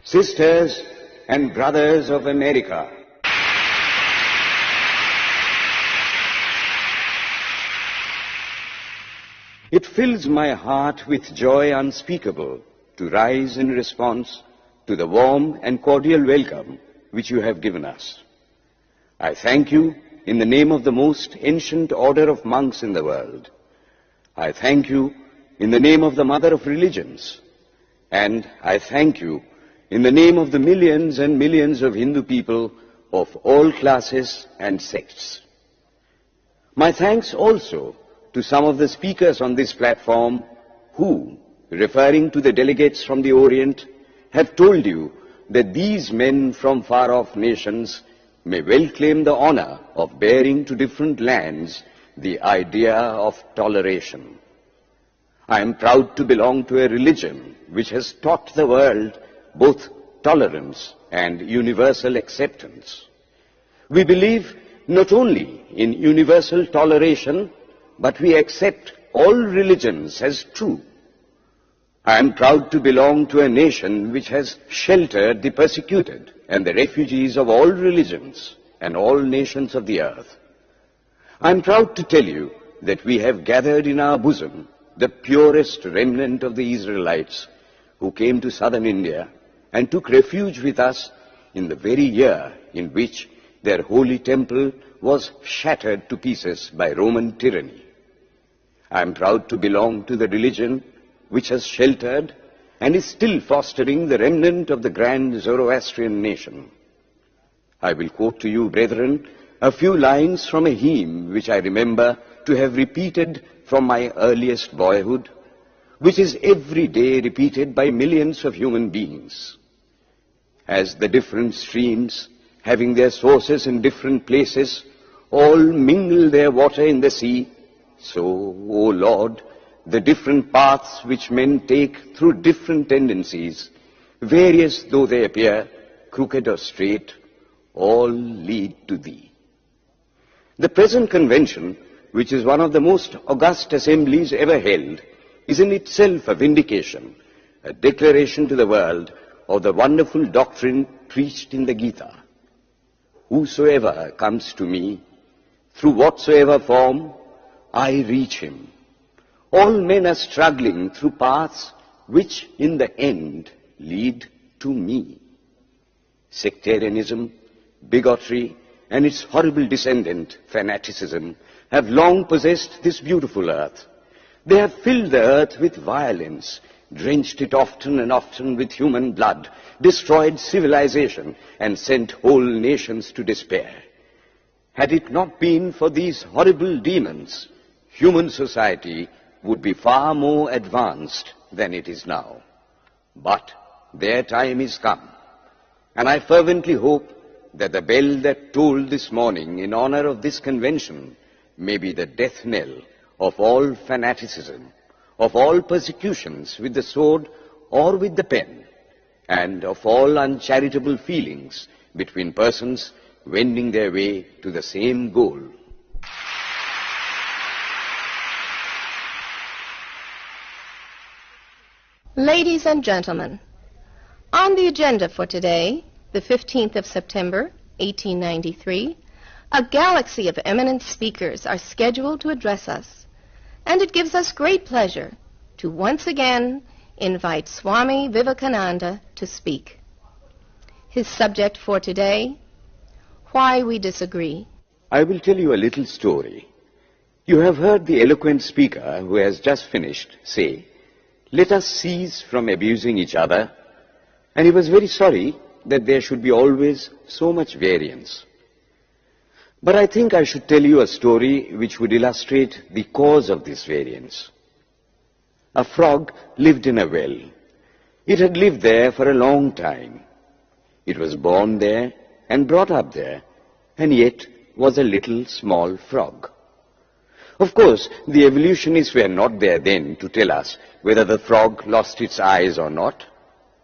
Sisters and brothers of America, it fills my heart with joy unspeakable to rise in response to the warm and cordial welcome which you have given us. I thank you in the name of the most ancient order of monks in the world. I thank you in the name of the mother of religions. And I thank you in the name of the millions and millions of Hindu people of all classes and sects. My thanks also to some of the speakers on this platform who, referring to the delegates from the Orient, have told you that these men from far-off nations may well claim the honor of bearing to different lands the idea of toleration. I am proud to belong to a religion which has taught the world both tolerance and universal acceptance. We believe not only in universal toleration, but we accept all religions as true. I am proud to belong to a nation which has sheltered the persecuted and the refugees of all religions and all nations of the earth. I am proud to tell you that we have gathered in our bosom the purest remnant of the Israelites who came to southern India and took refuge with us in the very year in which their holy temple was shattered to pieces by Roman tyranny. I am proud to belong to the religion which has sheltered and is still fostering the remnant of the grand Zoroastrian nation. I will quote to you, brethren, a few lines from a hymn which I remember to have repeated from my earliest boyhood, which is every day repeated by millions of human beings. As the different streams, having their sources in different places, all mingle their water in the sea, so, O Lord, the different paths which men take through different tendencies, various though they appear, crooked or straight, all lead to Thee. The present convention, which is one of the most august assemblies ever held, is in itself a vindication, a declaration to the world of the wonderful doctrine preached in the Gita. Whosoever comes to me, through whatsoever form, I reach him. All men are struggling through paths which in the end lead to me. Sectarianism, bigotry, and its horrible descendant, fanaticism, have long possessed this beautiful earth. They have filled the earth with violence, drenched it often and often with human blood, destroyed civilization, and sent whole nations to despair. Had it not been for these horrible demons, human society would be far more advanced than it is now. But their time is come, and I fervently hope that the bell that tolled this morning in honor of this convention may be the death knell of all fanaticism, of all persecutions with the sword or with the pen, and of all uncharitable feelings between persons wending their way to the same goal. Ladies and gentlemen, on the agenda for today, the 15th of September, 1893, a galaxy of eminent speakers are scheduled to address us, and it gives us great pleasure to once again invite Swami Vivekananda to speak. His subject for today, Why We Disagree. I will tell you a little story. You have heard the eloquent speaker who has just finished say, "Let us cease from abusing each other," and he was very sorry that there should be always so much variance. But I think I should tell you a story which would illustrate the cause of this variance. A frog lived in a well. It had lived there for a long time. It was born there and brought up there, and yet was a little small frog. Of course, the evolutionists were not there then to tell us whether the frog lost its eyes or not,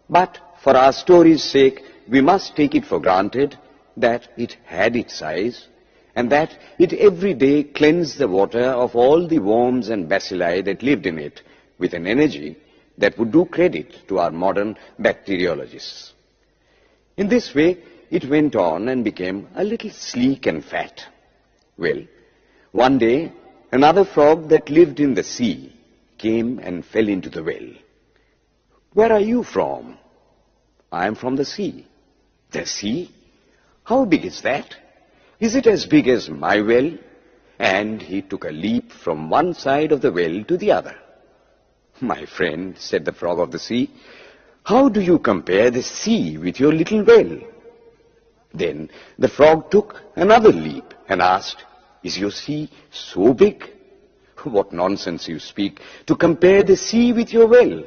but for our story's sake, we must take it for granted that it had its eyes, and that it every day cleansed the water of all the worms and bacilli that lived in it with an energy that would do credit to our modern bacteriologists. In this way, it went on and became a little sleek and fat. Well, one day, another frog that lived in the sea came and fell into the well. "Where are you from?" "I am from the sea." "The sea? How big is that? Is it as big as my well?" And he took a leap from one side of the well to the other. "My friend," said the frog of the sea, "how do you compare the sea with your little well?" Then the frog took another leap and asked, "Is your sea so big?" "What nonsense you speak, to compare the sea with your well."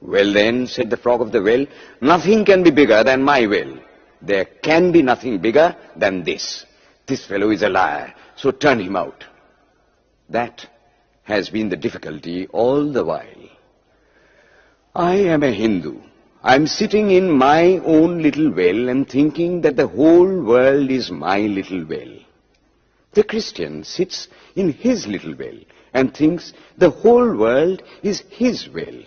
"Well then," said the frog of the well, "nothing can be bigger than my well. There can be nothing bigger than this. This fellow is a liar, so turn him out." That has been the difficulty all the while. I am a Hindu. I am sitting in my own little well and thinking that the whole world is my little well. The Christian sits in his little well and thinks the whole world is his well.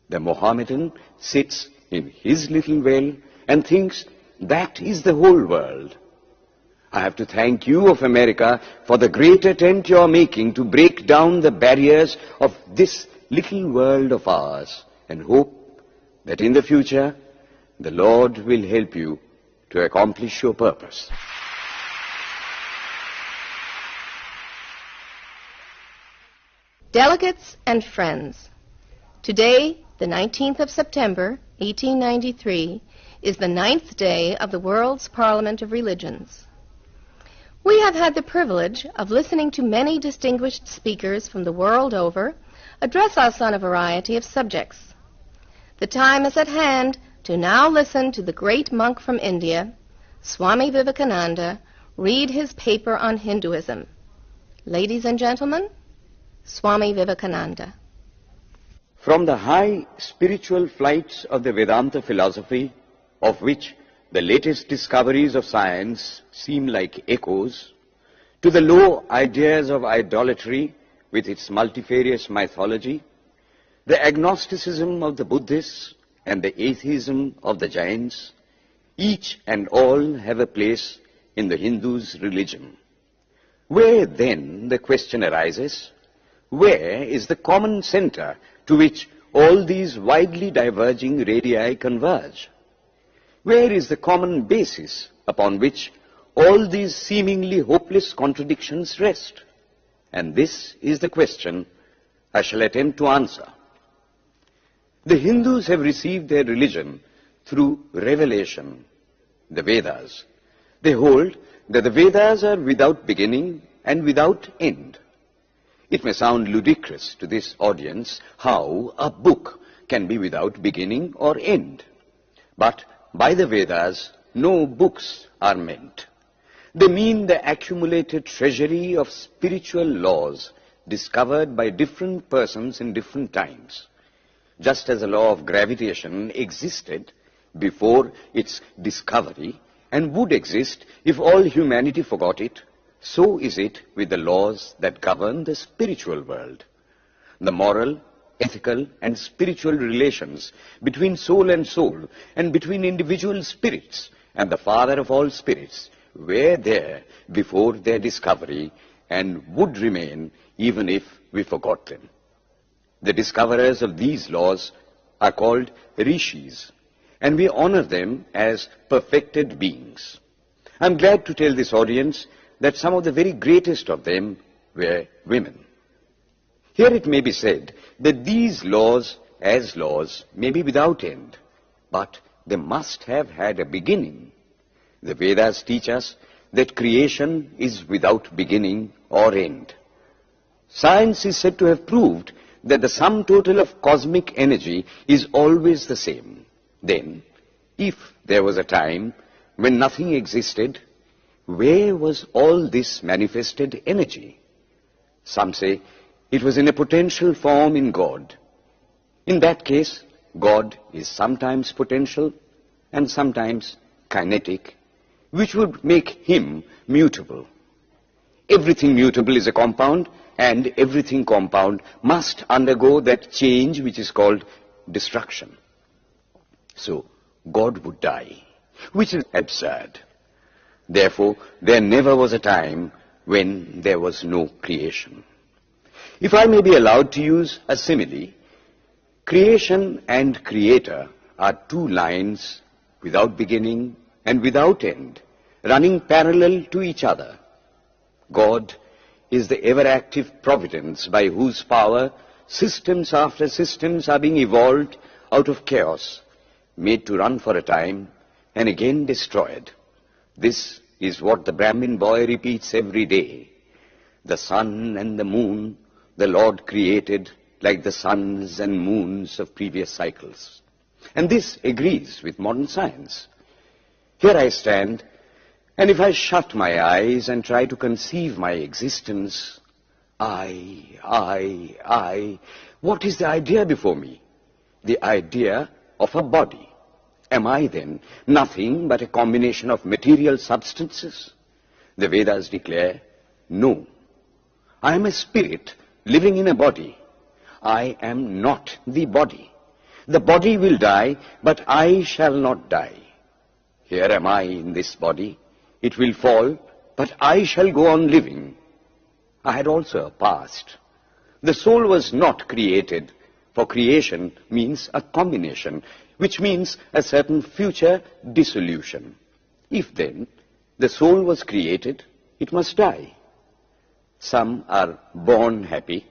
The Mohammedan sits in his little well and thinks that is the whole world. I have to thank you of America for the great attempt you are making to break down the barriers of this little world of ours, and hope that in the future the Lord will help you to accomplish your purpose. Delegates and friends, today, the 19th of September, 1893, is the 9th day of the World's Parliament of Religions. We have had the privilege of listening to many distinguished speakers from the world over address us on a variety of subjects. The time is at hand to now listen to the great monk from India, Swami Vivekananda, read his paper on Hinduism. Ladies and gentlemen, Swami Vivekananda. From the high spiritual flights of the Vedanta philosophy, of which the latest discoveries of science seem like echoes, to the low ideas of idolatry with its multifarious mythology, the agnosticism of the Buddhists and the atheism of the Jains, each and all have a place in the Hindu's religion. Where then, the question arises, where is the common center to which all these widely diverging radii converge? Where is the common basis upon which all these seemingly hopeless contradictions rest? And this is the question I shall attempt to answer. The Hindus have received their religion through revelation, the Vedas. They hold that the Vedas are without beginning and without end. It may sound ludicrous to this audience how a book can be without beginning or end. But by the Vedas, no books are meant. They mean the accumulated treasury of spiritual laws discovered by different persons in different times. Just as the law of gravitation existed before its discovery and would exist if all humanity forgot it, so is it with the laws that govern the spiritual world. The moral, ethical, and spiritual relations between soul and between individual spirits and the Father of all spirits were there before their discovery and would remain even if we forgot them. The discoverers of these laws are called rishis, and we honor them as perfected beings. I'm glad to tell this audience that some of the very greatest of them were women. Here it may be said that these laws, as laws, may be without end, but they must have had a beginning. The Vedas teach us that creation is without beginning or end. Science is said to have proved that the sum total of cosmic energy is always the same. Then, if there was a time when nothing existed, where was all this manifested energy? Some say it was in a potential form in God. In that case, God is sometimes potential and sometimes kinetic, which would make him mutable. Everything mutable is a compound, and everything compound must undergo that change which is called destruction. So, God would die, which is absurd. Therefore, there never was a time when there was no creation. If I may be allowed to use a simile, creation and creator are two lines without beginning and without end, running parallel to each other. God is the ever-active providence by whose power systems after systems are being evolved out of chaos, made to run for a time and again destroyed. This is what the Brahmin boy repeats every day. The sun and the moon the Lord created like the suns and moons of previous cycles. And this agrees with modern science. Here I stand, and if I shut my eyes and try to conceive my existence, what is the idea before me? The idea of a body. Am I then nothing but a combination of material substances? The Vedas declare, no. I am a spirit living in a body. I am not the body. The body will die, but I shall not die. Here am I in this body. It will fall, but I shall go on living. I had also a past. The soul was not created, for creation means a combination, which means a certain future dissolution. If then the soul was created, it must die. Some are born happy,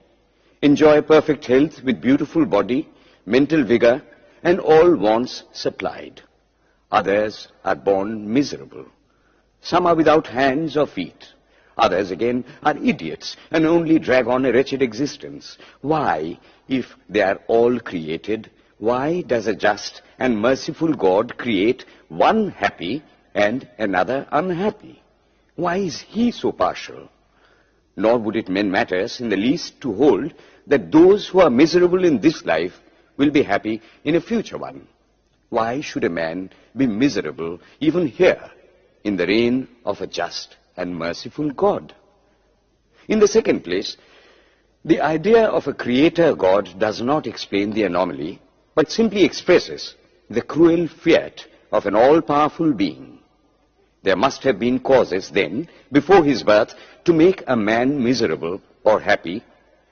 enjoy perfect health with beautiful body, mental vigor, and all wants supplied. Others are born miserable. Some are without hands or feet. Others again are idiots and only drag on a wretched existence. Why, if they are all created, why does a just and merciful God create one happy and another unhappy? Why is he so partial? Nor would it mend matters in the least to hold that those who are miserable in this life will be happy in a future one. Why should a man be miserable even here in the reign of a just and merciful God? In the second place, the idea of a creator God does not explain the anomaly, but simply expresses the cruel fiat of an all-powerful being. There must have been causes then, before his birth, to make a man miserable or happy,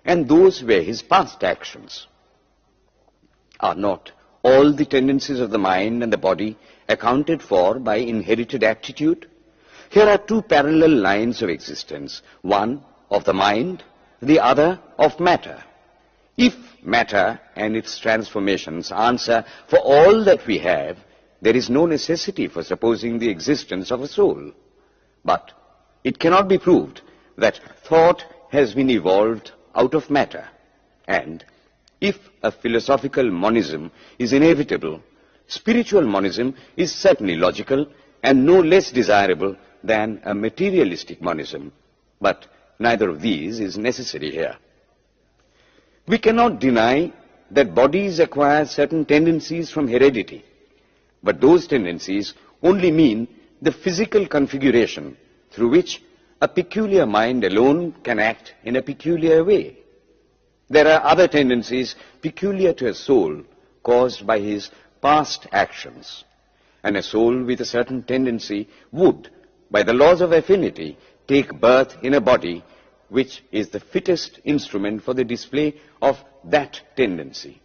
and those were his past actions. Are not all the tendencies of the mind and the body accounted for by inherited aptitude? Here are two parallel lines of existence, one of the mind, the other of matter. If matter and its transformations answer for all that we have, there is no necessity for supposing the existence of a soul. But it cannot be proved that thought has been evolved out of matter. And if a philosophical monism is inevitable, spiritual monism is certainly logical and no less desirable than a materialistic monism. But neither of these is necessary here. We cannot deny that bodies acquire certain tendencies from heredity, but those tendencies only mean the physical configuration through which a peculiar mind alone can act in a peculiar way. There are other tendencies peculiar to a soul caused by his past actions, and a soul with a certain tendency would, by the laws of affinity, take birth in a body which is the fittest instrument for the display of that tendency.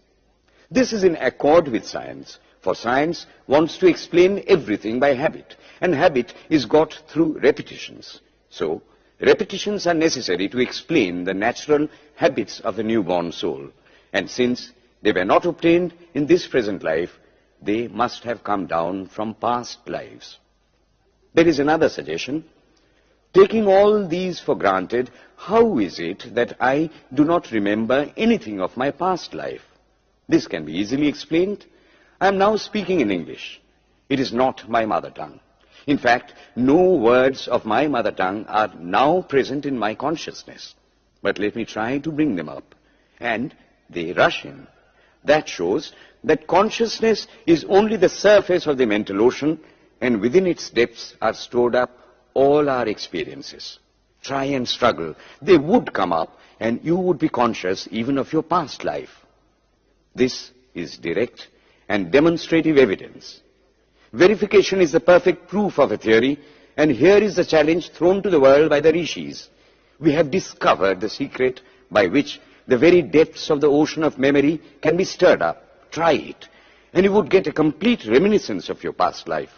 This is in accord with science, for science wants to explain everything by habit, and habit is got through repetitions. So, repetitions are necessary to explain the natural habits of a newborn soul, and since they were not obtained in this present life, they must have come down from past lives. There is another suggestion. Taking all these for granted, how is it that I do not remember anything of my past life? This can be easily explained. I am now speaking in English. It is not my mother tongue. In fact, no words of my mother tongue are now present in my consciousness. But let me try to bring them up. And they rush in. That shows that consciousness is only the surface of the mental ocean, and within its depths are stored up all our experiences. Try and struggle. They would come up, and you would be conscious even of your past life. This is direct and demonstrative evidence. Verification is the perfect proof of a theory, and here is the challenge thrown to the world by the rishis. We have discovered the secret by which the very depths of the ocean of memory can be stirred up. Try it, and you would get a complete reminiscence of your past life.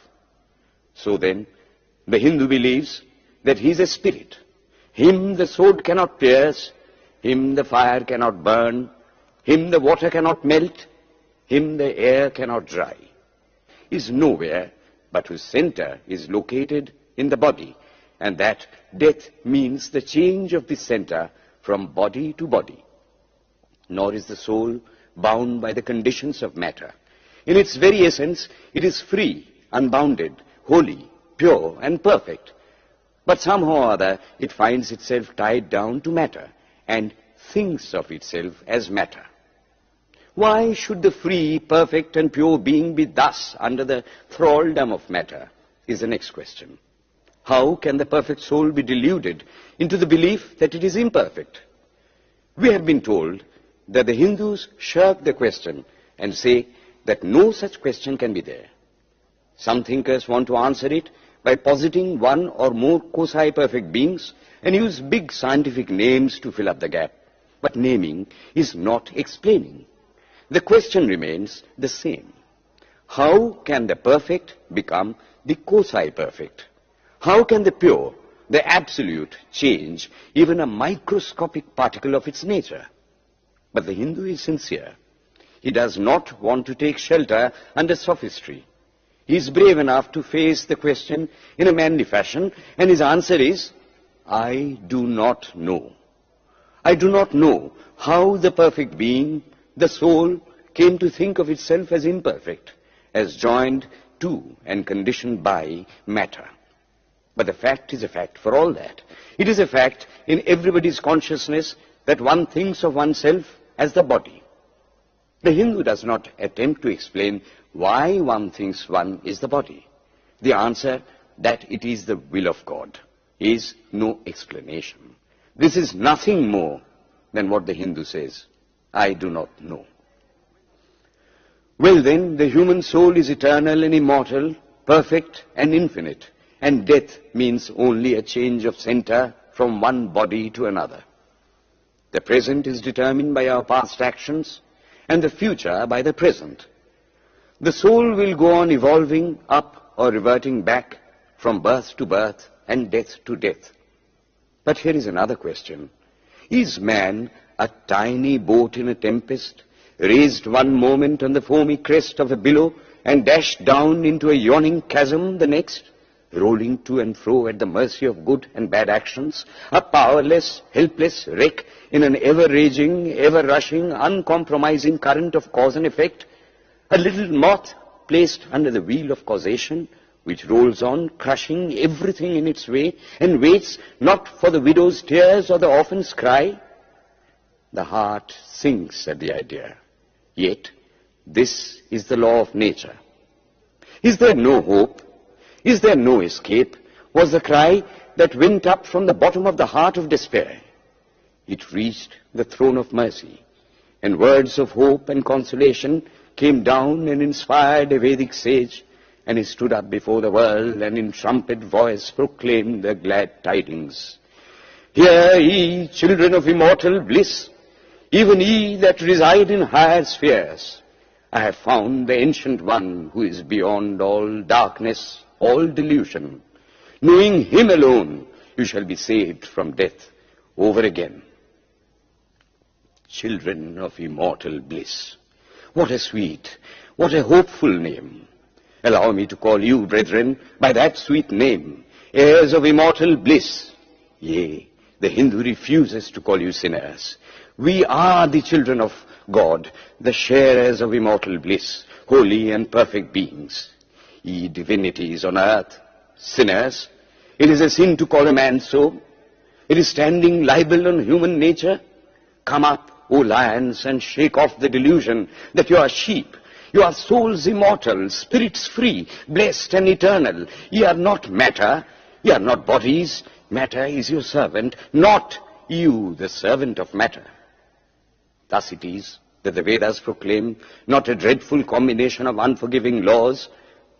So then, the Hindu believes that he is a spirit. Him the sword cannot pierce, him the fire cannot burn, him the water cannot melt, him the air cannot dry. He is nowhere, but whose center is located in the body, and that death means the change of the center from body to body. Nor is the soul bound by the conditions of matter. In its very essence, it is free, unbounded, holy, pure, and perfect. But somehow or other, it finds itself tied down to matter and thinks of itself as matter. Why should the free, perfect, and pure being be thus under the thraldom of matter, is the next question. How can the perfect soul be deluded into the belief that it is imperfect? We have been told that the Hindus shirk the question and say that no such question can be there. Some thinkers want to answer it by positing one or more quasi-perfect beings and use big scientific names to fill up the gap. But naming is not explaining. The question remains the same. How can the perfect become the quasi-perfect? How can the pure, the absolute, change even a microscopic particle of its nature? But the Hindu is sincere. He does not want to take shelter under sophistry. He is brave enough to face the question in a manly fashion, and his answer is, I do not know. I do not know how the perfect being, the soul, came to think of itself as imperfect, as joined to and conditioned by matter. But the fact is a fact for all that. It is a fact in everybody's consciousness that one thinks of oneself as the body. The Hindu does not attempt to explain why one thinks one is the body. The answer, that it is the will of God, is no explanation. This is nothing more than what the Hindu says, I do not know. Well then, the human soul is eternal and immortal, perfect and infinite, and death means only a change of center from one body to another. The present is determined by our past actions, and the future by the present. The soul will go on evolving up or reverting back from birth to birth and death to death. But here is another question. Is man a tiny boat in a tempest, raised one moment on the foamy crest of a billow and dashed down into a yawning chasm the next, rolling to and fro at the mercy of good and bad actions, a powerless, helpless wreck in an ever-raging, ever-rushing, uncompromising current of cause and effect, a little moth placed under the wheel of causation, which rolls on, crushing everything in its way, and waits not for the widow's tears or the orphan's cry? The heart sinks at the idea. Yet, this is the law of nature. Is there no hope? Is there no escape? Was the cry that went up from the bottom of the heart of despair. It reached the throne of mercy, and words of hope and consolation came down and inspired a Vedic sage, and he stood up before the world and in trumpet voice proclaimed the glad tidings. Hear ye, children of immortal bliss, even ye that reside in higher spheres. I have found the ancient one who is beyond all darkness, all delusion. Knowing him alone, you shall be saved from death over again. Children of immortal bliss. What a sweet, what a hopeful name. Allow me to call you, brethren, by that sweet name, heirs of immortal bliss. Yea, the Hindu refuses to call you sinners. We are the children of God, the sharers of immortal bliss, holy and perfect beings. Ye divinities on earth, sinners, it is a sin to call a man so. It is standing libel on human nature. Come up, O lions, and shake off the delusion that you are sheep. You are souls immortal, spirits free, blessed and eternal. Ye are not matter, ye are not bodies. Matter is your servant, not you the servant of matter. Thus it is that the Vedas proclaim not a dreadful combination of unforgiving laws,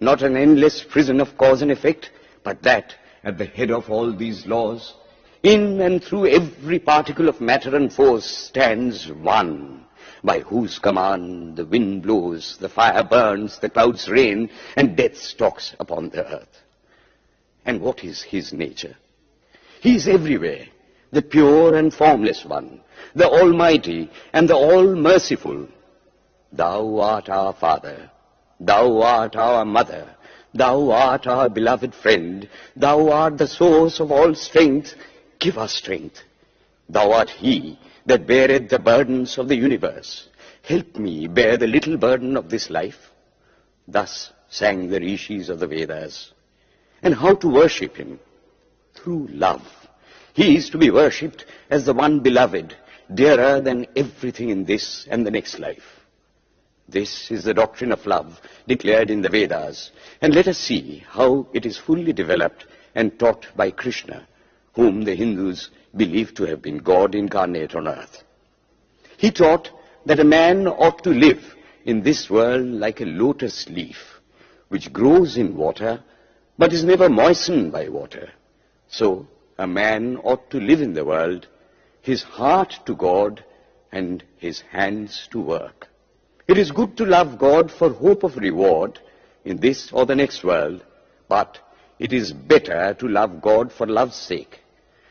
not an endless prison of cause and effect, but that, at the head of all these laws, in and through every particle of matter and force stands one, by whose command the wind blows, the fire burns, the clouds rain, and death stalks upon the earth. And what is his nature? He is everywhere, the pure and formless one, the Almighty and the All-Merciful. Thou art our Father, thou art our Mother, thou art our beloved friend, thou art the source of all strength. Give us strength. Thou art he that beareth the burdens of the universe. Help me bear the little burden of this life. Thus sang the rishis of the Vedas. And how to worship him? Through love. He is to be worshipped as the one beloved, dearer than everything in this and the next life. This is the doctrine of love declared in the Vedas, and let us see how it is fully developed and taught by Krishna, whom the Hindus believe to have been God incarnate on earth. He taught that a man ought to live in this world like a lotus leaf, which grows in water, but is never moistened by water. So a man ought to live in the world, his heart to God and his hands to work. It is good to love God for hope of reward in this or the next world, but it is better to love God for love's sake.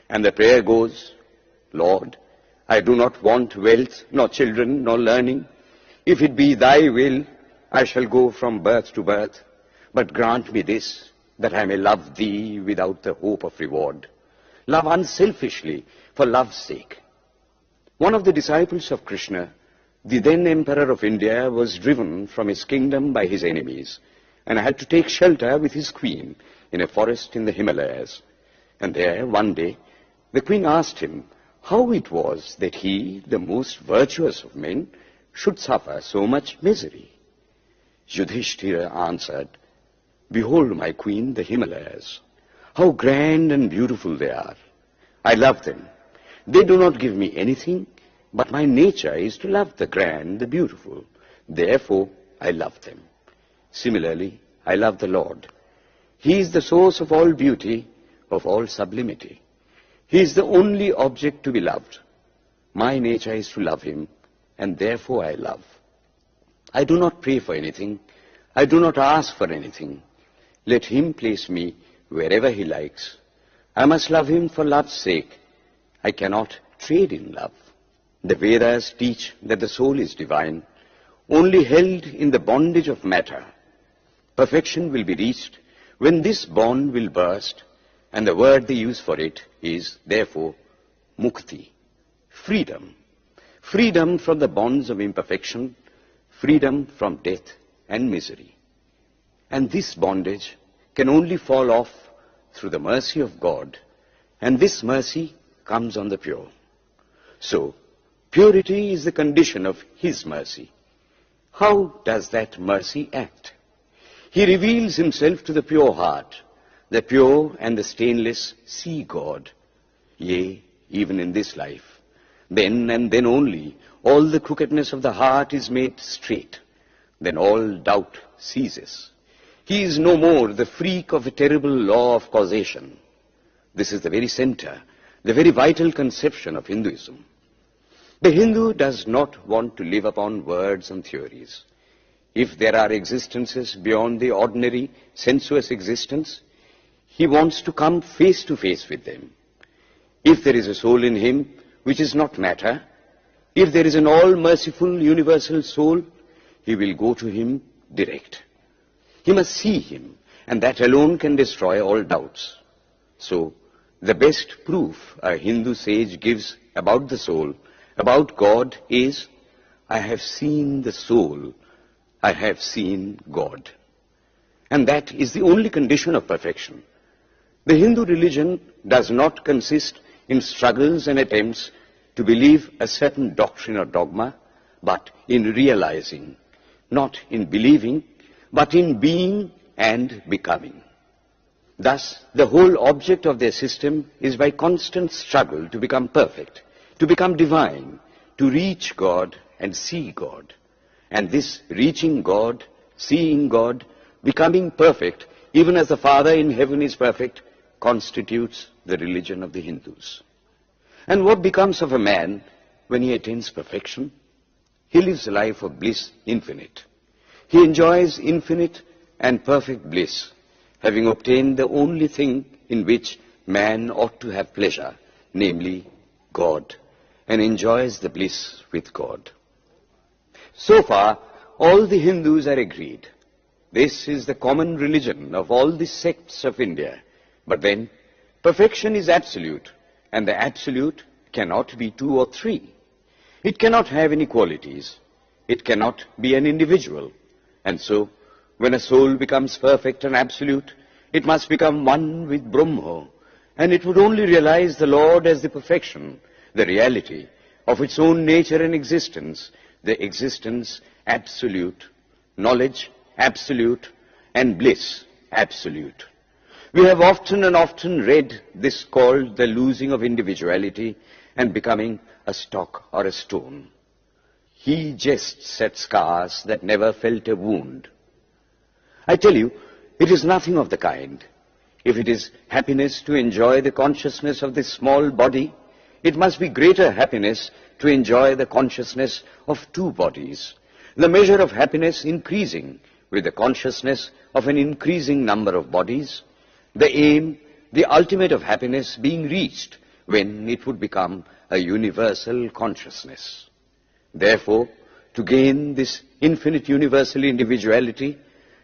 And the prayer goes, Lord, I do not want wealth, nor children, nor learning. If it be thy will, I shall go from birth to birth. But grant me this, that I may love thee without the hope of reward. Love unselfishly for love's sake. One of the disciples of Krishna, the then Emperor of India, was driven from his kingdom by his enemies and had to take shelter with his queen in a forest in the Himalayas. And there, one day, the queen asked him how it was that he, the most virtuous of men, should suffer so much misery. Yudhishthira answered, Behold, my queen, the Himalayas. How grand and beautiful they are. I love them. They do not give me anything, but my nature is to love the grand, the beautiful. Therefore, I love them. Similarly, I love the Lord. He is the source of all beauty, of all sublimity. He is the only object to be loved. My nature is to love him, and therefore I love. I do not pray for anything. I do not ask for anything. Let him place me wherever he likes. I must love him for love's sake. I cannot trade in love. The Vedas teach that the soul is divine, only held in the bondage of matter. Perfection will be reached when this bond will burst, and the word they use for it is, therefore, mukti, freedom. Freedom from the bonds of imperfection, freedom from death and misery. And this bondage can only fall off through the mercy of God, and this mercy comes on the pure. So, purity is the condition of his mercy. How does that mercy act? He reveals himself to the pure heart. The pure and the stainless see God. Yea, even in this life. Then and then only, all the crookedness of the heart is made straight. Then all doubt ceases. He is no more the freak of a terrible law of causation. This is the very center, the very vital conception of Hinduism. The Hindu does not want to live upon words and theories. If there are existences beyond the ordinary sensuous existence, he wants to come face to face with them. If there is a soul in him which is not matter, if there is an all-merciful universal soul, he will go to him direct. He must see him, and that alone can destroy all doubts. So, the best proof a Hindu sage gives about the soul, about God, is, I have seen the soul, I have seen God. And that is the only condition of perfection. The Hindu religion does not consist in struggles and attempts to believe a certain doctrine or dogma, but in realizing, not in believing, but in being and becoming. Thus, the whole object of their system is by constant struggle to become perfect, to become divine, to reach God and see God. And this reaching God, seeing God, becoming perfect, even as the Father in heaven is perfect, constitutes the religion of the Hindus. And what becomes of a man when he attains perfection? He lives a life of bliss infinite. He enjoys infinite and perfect bliss, having obtained the only thing in which man ought to have pleasure, namely God, and enjoys the bliss with God. So far, all the Hindus are agreed. This is the common religion of all the sects of India. But then, perfection is absolute, and the absolute cannot be two or three. It cannot have any qualities. It cannot be an individual. And so, when a soul becomes perfect and absolute, it must become one with Brahma, and it would only realize the Lord as the perfection, the reality of its own nature and existence, the existence absolute, knowledge absolute, and bliss absolute. We have often and often read this called the losing of individuality and becoming a stock or a stone. He jests at scars that never felt a wound. I tell you, it is nothing of the kind. If it is happiness to enjoy the consciousness of this small body, it must be greater happiness to enjoy the consciousness of two bodies, the measure of happiness increasing with the consciousness of an increasing number of bodies, the aim, the ultimate of happiness being reached when it would become a universal consciousness. Therefore, to gain this infinite universal individuality,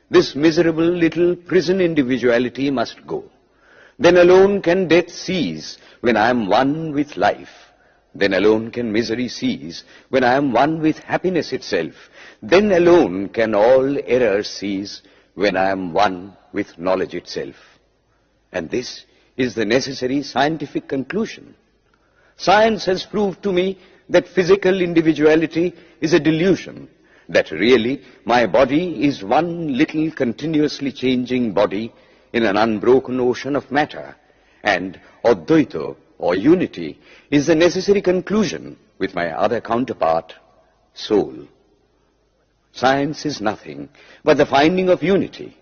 this miserable little prison individuality must go. Then alone can death cease when I am one with life. Then alone can misery cease when I am one with happiness itself. Then alone can all error cease when I am one with knowledge itself. And this is the necessary scientific conclusion. Science has proved to me that physical individuality is a delusion, that really my body is one little continuously changing body in an unbroken ocean of matter, and Advaita, or unity, is the necessary conclusion with my other counterpart, soul. Science is nothing but the finding of unity.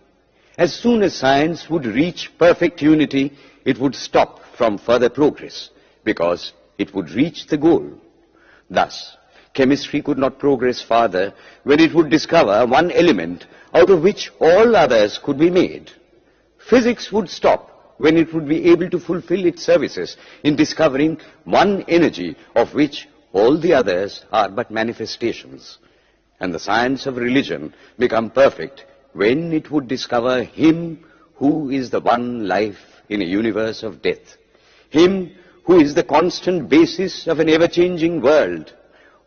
As soon as science would reach perfect unity, it would stop from further progress, because it would reach the goal. Thus, chemistry could not progress farther when it would discover one element out of which all others could be made. Physics would stop when it would be able to fulfill its services in discovering one energy of which all the others are but manifestations. And the science of religion become perfect when it would discover Him who is the one life in a universe of death, Him who is the constant basis of an ever-changing world,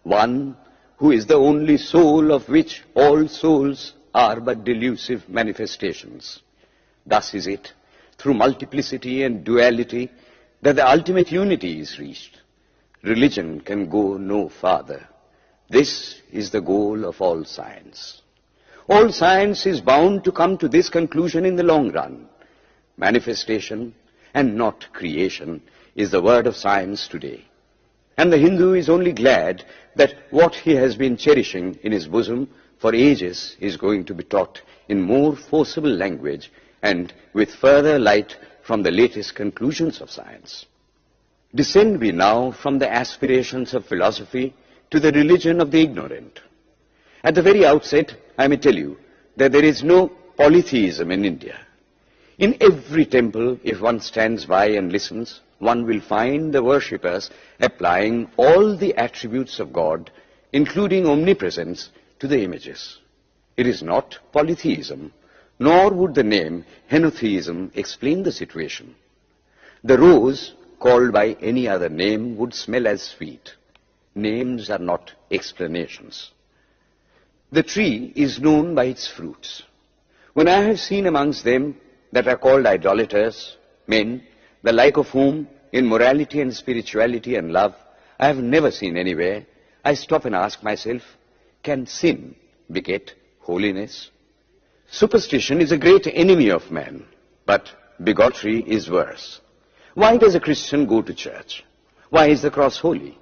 one who is the only soul of which all souls are but delusive manifestations. Thus is it, through multiplicity and duality, that the ultimate unity is reached. Religion can go no farther. This is the goal of all science. All science is bound to come to this conclusion in the long run. Manifestation and not creation is the word of science today. And the Hindu is only glad that what he has been cherishing in his bosom for ages is going to be taught in more forcible language and with further light from the latest conclusions of science. Descend we now from the aspirations of philosophy to the religion of the ignorant. At the very outset, I may tell you that there is no polytheism in India. In every temple, if one stands by and listens, one will find the worshippers applying all the attributes of God, including omnipresence, to the images. It is not polytheism, nor would the name henotheism explain the situation. The rose, called by any other name, would smell as sweet. Names are not explanations. The tree is known by its fruits. When I have seen amongst them that are called idolaters, men, the like of whom in morality and spirituality and love I have never seen anywhere, I stop and ask myself, can sin beget holiness? Superstition is a great enemy of man, but bigotry is worse. Why does a Christian go to church? Why is the cross holy?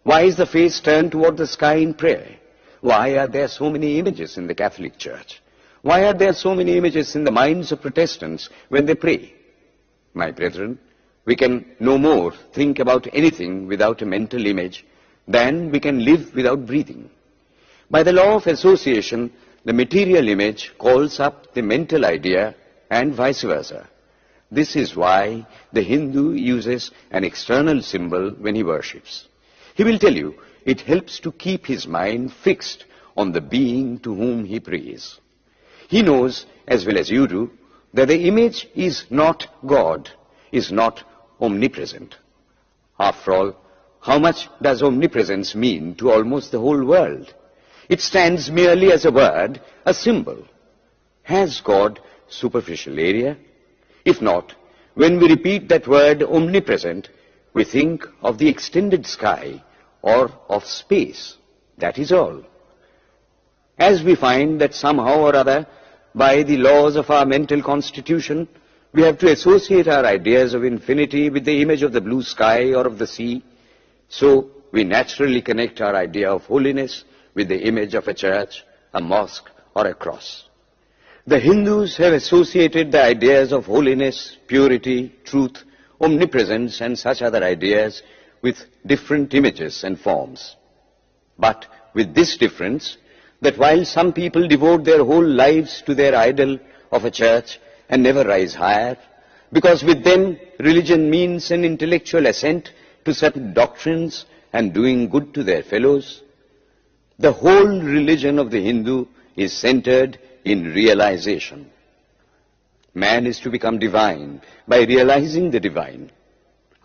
Why is the face turned toward the sky in prayer? Why are there so many images in the Catholic Church? Why are there so many images in the minds of Protestants when they pray? My brethren, we can no more think about anything without a mental image than we can live without breathing. By the law of association, the material image calls up the mental idea and vice versa. This is why the Hindu uses an external symbol when he worships. He will tell you it helps to keep his mind fixed on the being to whom he prays. He knows, as well as you do, that the image is not God, is not omnipresent. After all, how much does omnipresence mean to almost the whole world? It stands merely as a word, a symbol. Has God superficial area? If not, when we repeat that word omnipresent, we think of the extended sky or of space. That is all. As we find that somehow or other, by the laws of our mental constitution, we have to associate our ideas of infinity with the image of the blue sky or of the sea, so we naturally connect our idea of holiness with the image of a church, a mosque, or a cross. The Hindus have associated the ideas of holiness, purity, truth, omnipresence, and such other ideas with different images and forms. But with this difference, that while some people devote their whole lives to their idol of a church and never rise higher, because with them religion means an intellectual assent to certain doctrines and doing good to their fellows, the whole religion of the Hindu is centered in realization. Man is to become divine by realizing the divine.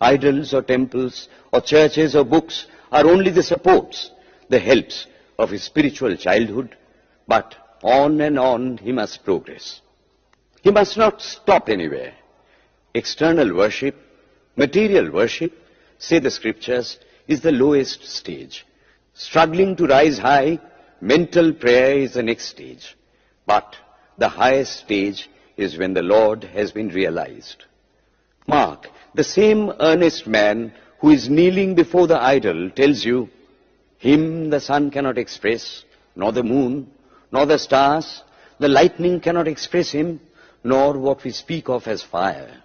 Idols or temples or churches or books are only the supports, the helps of his spiritual childhood, but on and on he must progress. He must not stop anywhere. External worship, material worship, say the scriptures, is the lowest stage. Struggling to rise high, mental prayer is the next stage. But the highest stage is when the Lord has been realized. Mark, the same earnest man who is kneeling before the idol tells you, him the sun cannot express, nor the moon, nor the stars, the lightning cannot express him, nor what we speak of as fire.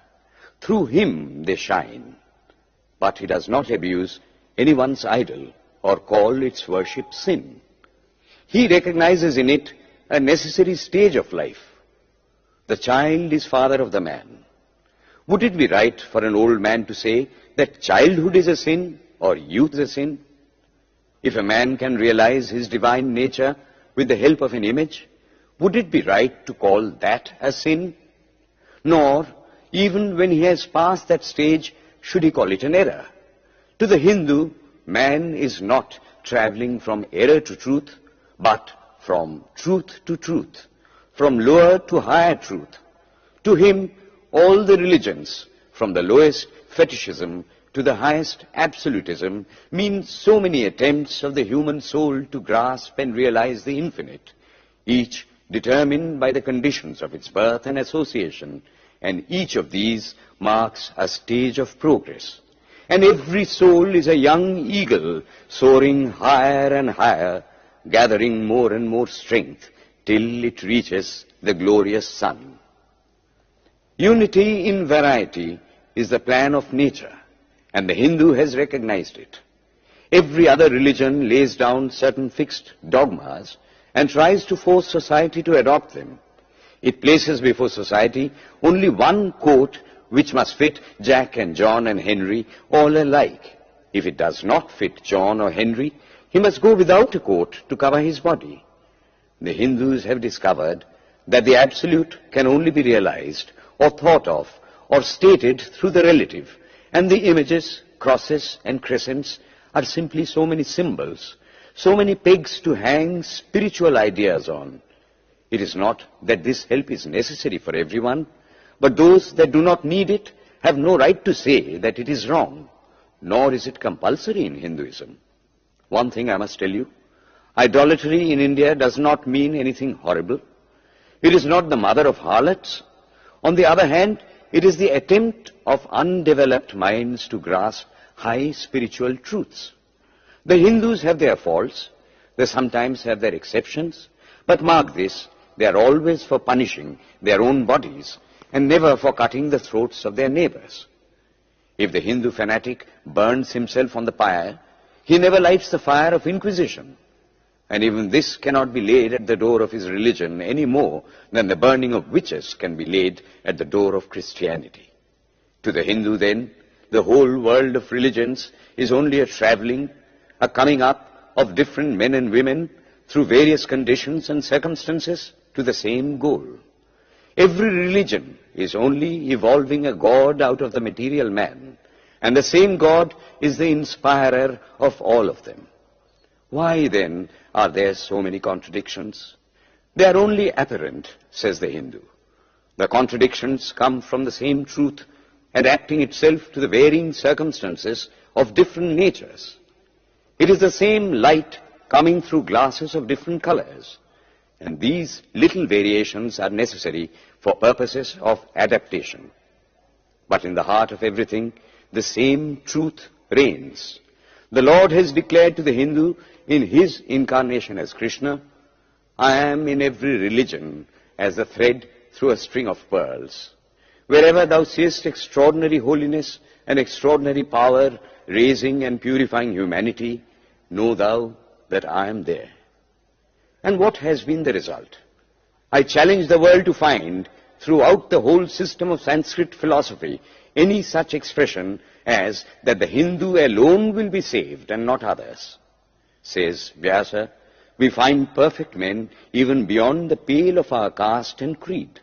Through him they shine. But he does not abuse anyone's idol or call its worship sin. He recognizes in it a necessary stage of life. The child is father of the man. Would it be right for an old man to say that childhood is a sin or youth is a sin? If a man can realize his divine nature with the help of an image, would it be right to call that a sin? Nor, even when he has passed that stage, should he call it an error. To the Hindu, man is not traveling from error to truth, but from truth to truth, from lower to higher truth. To him, all the religions, from the lowest fetishism to the highest absolutism, mean so many attempts of the human soul to grasp and realize the infinite, each determined by the conditions of its birth and association, and each of these marks a stage of progress. And every soul is a young eagle soaring higher and higher, gathering more and more strength till it reaches the glorious sun. Unity in variety is the plan of nature, and the Hindu has recognized it. Every other religion lays down certain fixed dogmas and tries to force society to adopt them. It places before society only one coat which must fit Jack and John and Henry all alike. If it does not fit John or Henry, he must go without a coat to cover his body. The Hindus have discovered that the absolute can only be realized or thought of or stated through the relative, and the images, crosses and crescents are simply so many symbols, so many pegs to hang spiritual ideas on. It is not that this help is necessary for everyone, but those that do not need it have no right to say that it is wrong, nor is it compulsory in Hinduism. One thing I must tell you, idolatry in India does not mean anything horrible. It is not the mother of harlots. On the other hand, it is the attempt of undeveloped minds to grasp high spiritual truths. The Hindus have their faults, they sometimes have their exceptions, but mark this, they are always for punishing their own bodies and never for cutting the throats of their neighbors. If the Hindu fanatic burns himself on the pyre, he never lights the fire of inquisition. And even this cannot be laid at the door of his religion any more than the burning of witches can be laid at the door of Christianity. To the Hindu, then, the whole world of religions is only a traveling, a coming up of different men and women through various conditions and circumstances to the same goal. Every religion is only evolving a God out of the material man, and the same God is the inspirer of all of them. Why, then, are there so many contradictions? They are only apparent, says the Hindu. The contradictions come from the same truth adapting itself to the varying circumstances of different natures. It is the same light coming through glasses of different colors, and these little variations are necessary for purposes of adaptation. But in the heart of everything, the same truth reigns. The Lord has declared to the Hindu in his incarnation as Krishna, I am in every religion as a thread through a string of pearls. Wherever thou seest extraordinary holiness and extraordinary power raising and purifying humanity, know thou that I am there. And what has been the result? I challenge the world to find throughout the whole system of Sanskrit philosophy any such expression as that the Hindu alone will be saved and not others. Says Vyasa, we find perfect men even beyond the pale of our caste and creed.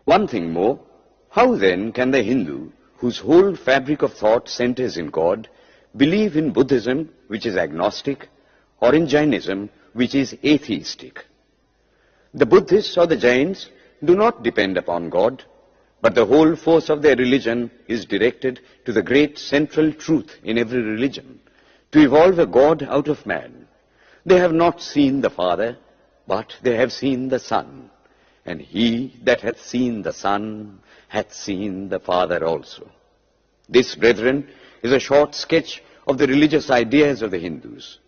One thing more, how then can the Hindu, whose whole fabric of thought centers in God, believe in Buddhism, which is agnostic, or in Jainism, which is atheistic? The Buddhists or the Jains do not depend upon God, but the whole force of their religion is directed to the great central truth in every religion, to evolve a God out of man. They have not seen the Father, but they have seen the Son. And he that hath seen the Son hath seen the Father also. This, brethren, is a short sketch of the religious ideas of the Hindus.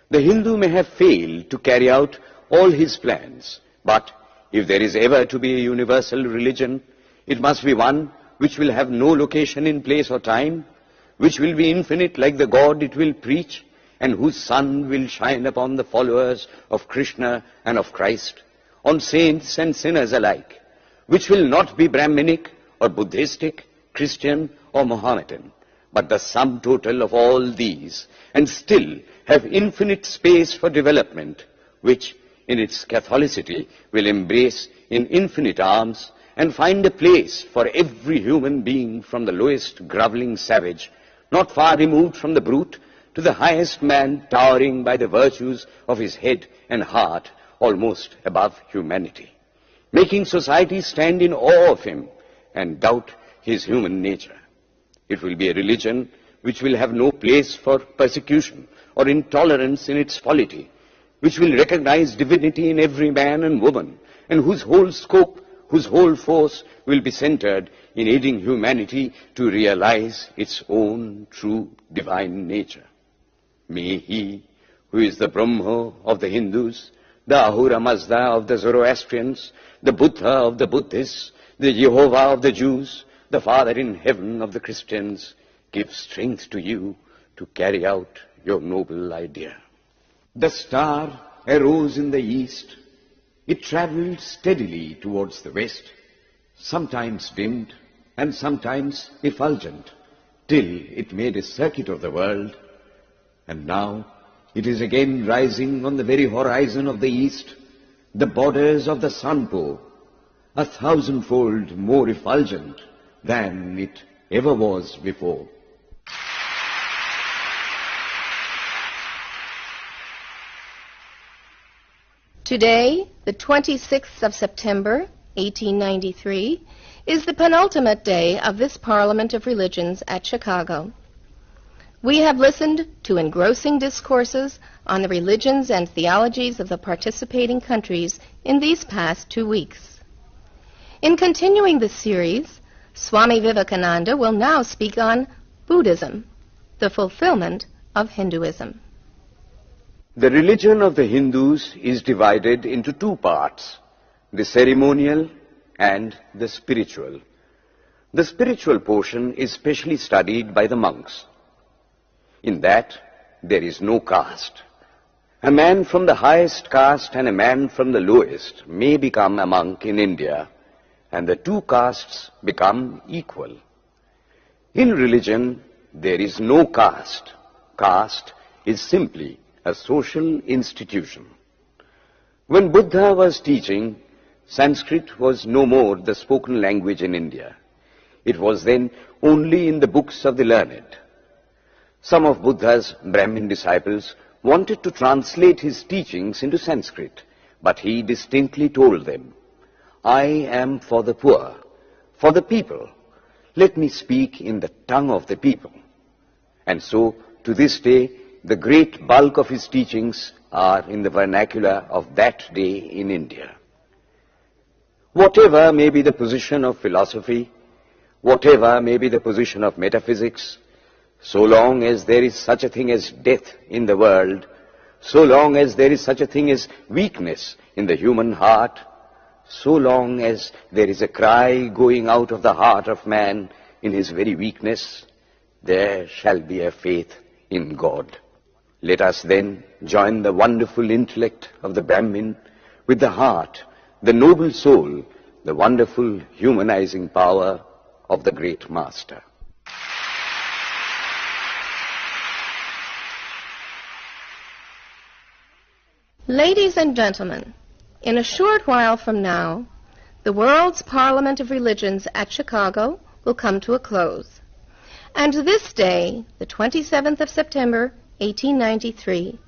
The Hindu may have failed to carry out all his plans, but if there is ever to be a universal religion, it must be one which will have no location in place or time, which will be infinite like the God it will preach, and whose sun will shine upon the followers of Krishna and of Christ, on saints and sinners alike, which will not be Brahminic or Buddhistic, Christian or Mohammedan, but the sum total of all these, and still have infinite space for development, which in its Catholicity will embrace in infinite arms and find a place for every human being from the lowest groveling savage, not far removed from the brute, to the highest man towering by the virtues of his head and heart almost above humanity, making society stand in awe of him and doubt his human nature. It will be a religion which will have no place for persecution or intolerance in its polity, which will recognize divinity in every man and woman, and whose whole scope, whose whole force will be centered in aiding humanity to realize its own true divine nature. May he, who is the Brahma of the Hindus, the Ahura Mazda of the Zoroastrians, the Buddha of the Buddhists, the Jehovah of the Jews, the Father in heaven of the Christians, give strength to you to carry out your noble idea. The star arose in the east. It traveled steadily towards the west, sometimes dimmed and sometimes effulgent, till it made a circuit of the world. And now it is again rising on the very horizon of the east, the borders of the sun-bow, 1,000-fold more effulgent than it ever was before. Today, the 26th of September, 1893, is the penultimate day of this Parliament of Religions at Chicago. We have listened to engrossing discourses on the religions and theologies of the participating countries in these past 2 weeks. In continuing this series, Swami Vivekananda will now speak on Buddhism, the fulfillment of Hinduism. The religion of the Hindus is divided into two parts, the ceremonial and the spiritual. The spiritual portion is specially studied by the monks. In that, there is no caste. A man from the highest caste and a man from the lowest may become a monk in India, and the two castes become equal. In religion, there is no caste. Caste is simply a social institution. When Buddha was teaching, Sanskrit was no more the spoken language in India. It was then only in the books of the learned. Some of Buddha's Brahmin disciples wanted to translate his teachings into Sanskrit, but he distinctly told them, "I am for the poor, for the people. Let me speak in the tongue of the people." And so, to this day, the great bulk of his teachings are in the vernacular of that day in India. Whatever may be the position of philosophy, whatever may be the position of metaphysics, so long as there is such a thing as death in the world, so long as there is such a thing as weakness in the human heart, so long as there is a cry going out of the heart of man in his very weakness, there shall be a faith in God. Let us then join the wonderful intellect of the Brahmin with the heart, the noble soul, the wonderful humanizing power of the great Master. Ladies and gentlemen, in a short while from now, the World's Parliament of Religions at Chicago will come to a close. And this day, the 27th of September, 1893,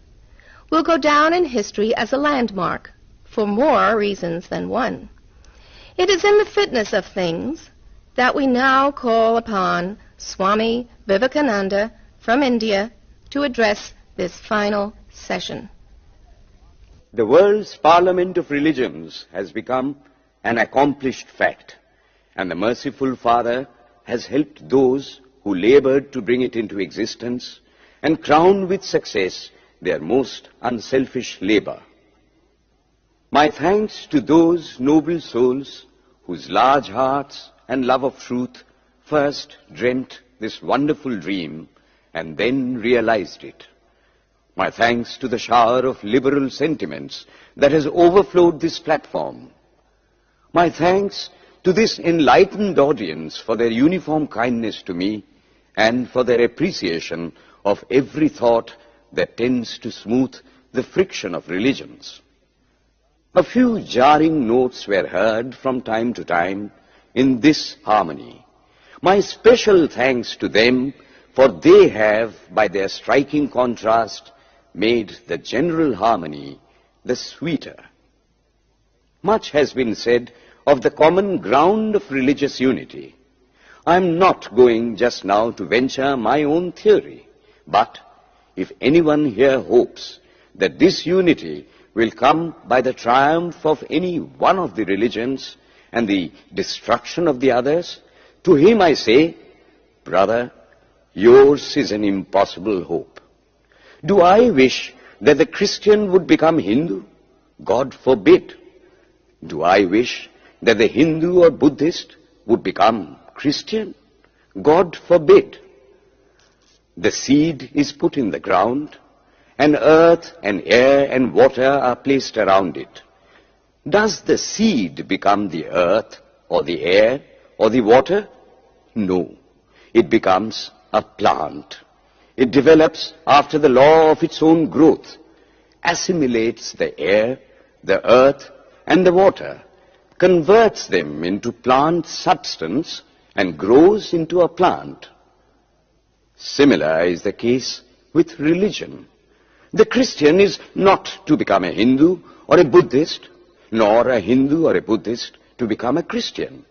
will go down in history as a landmark for more reasons than one. It is in the fitness of things that we now call upon Swami Vivekananda from India to address this final session. The world's Parliament of Religions has become an accomplished fact, and the merciful Father has helped those who labored to bring it into existence and crown with success their most unselfish labor. My thanks to those noble souls whose large hearts and love of truth first dreamt this wonderful dream and then realized it. My thanks to the shower of liberal sentiments that has overflowed this platform. My thanks to this enlightened audience for their uniform kindness to me and for their appreciation of every thought that tends to smooth the friction of religions. A few jarring notes were heard from time to time in this harmony. My special thanks to them, for they have, by their striking contrast, made the general harmony the sweeter. Much has been said of the common ground of religious unity. I am not going just now to venture my own theory, but if anyone here hopes that this unity will come by the triumph of any one of the religions and the destruction of the others, to him I say, brother, yours is an impossible hope. Do I wish that the Christian would become Hindu? God forbid. Do I wish that the Hindu or Buddhist would become Christian? God forbid. The seed is put in the ground, and earth and air and water are placed around it. Does the seed become the earth or the air or the water? No. It becomes a plant. It develops after the law of its own growth, assimilates the air, the earth, and the water, converts them into plant substance, and grows into a plant. Similar is the case with religion. The Christian is not to become a Hindu or a Buddhist, nor a Hindu or a Buddhist to become a Christian,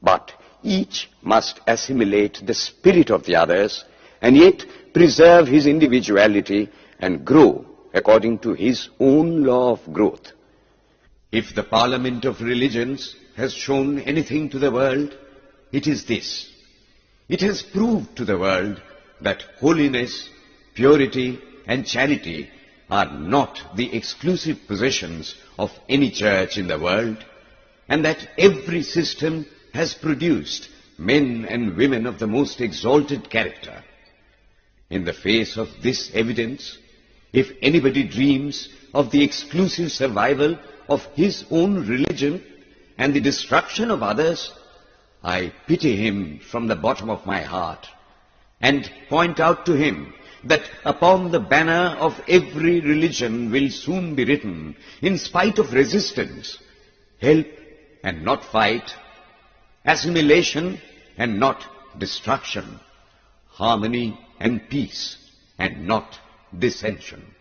but each must assimilate the spirit of the others and yet preserve his individuality and grow according to his own law of growth. If the Parliament of Religions has shown anything to the world, it is this. It has proved to the world that holiness, purity, and charity are not the exclusive possessions of any church in the world, and that every system has produced men and women of the most exalted character. In the face of this evidence, if anybody dreams of the exclusive survival of his own religion and the destruction of others, I pity him from the bottom of my heart and point out to him that upon the banner of every religion will soon be written, in spite of resistance, help and not fight, assimilation and not destruction, harmony and peace and not dissension.